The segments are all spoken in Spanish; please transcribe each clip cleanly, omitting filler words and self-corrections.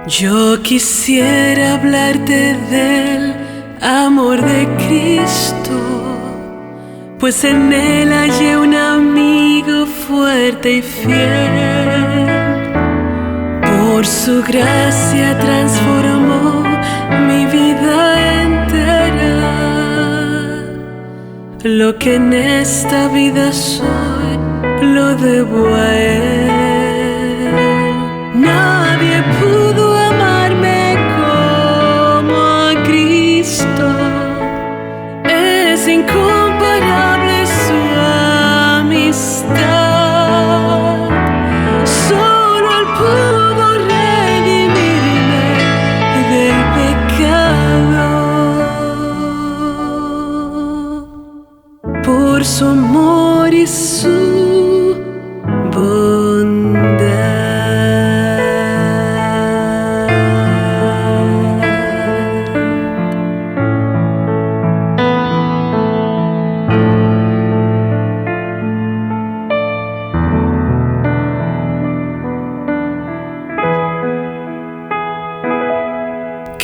Yo quisiera hablarte del amor de Cristo, pues en Él hallé un amigo fuerte y fiel. Por su gracia transformó mi vida entera. Lo que en esta vida soy, lo debo a Él. Nadie pudo amarme como a Cristo. Es incomparable su amistad. Solo Él pudo redimirme del pecado. Por su amor y su bondad.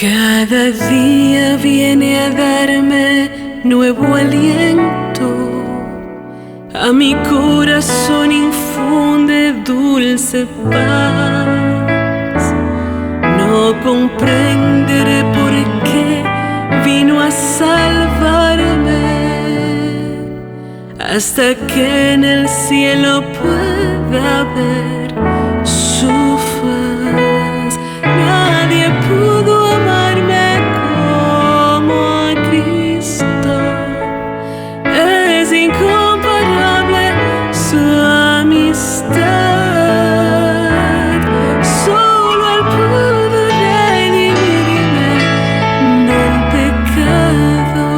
Cada día viene a darme nuevo aliento, a mi corazón infunde dulce paz. No comprenderé por qué vino a salvarme, hasta que en el cielo pueda ver su faz. Nadie pudo amarme como a Cristo. Es incomparable su amistad. Solo Él pudo redimirme del pecado.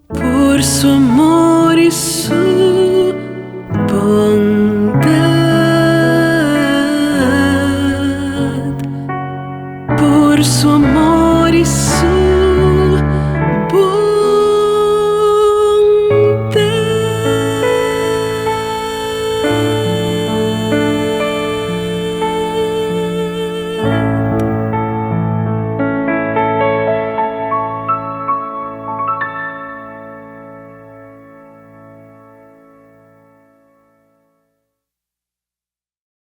Por su amor y su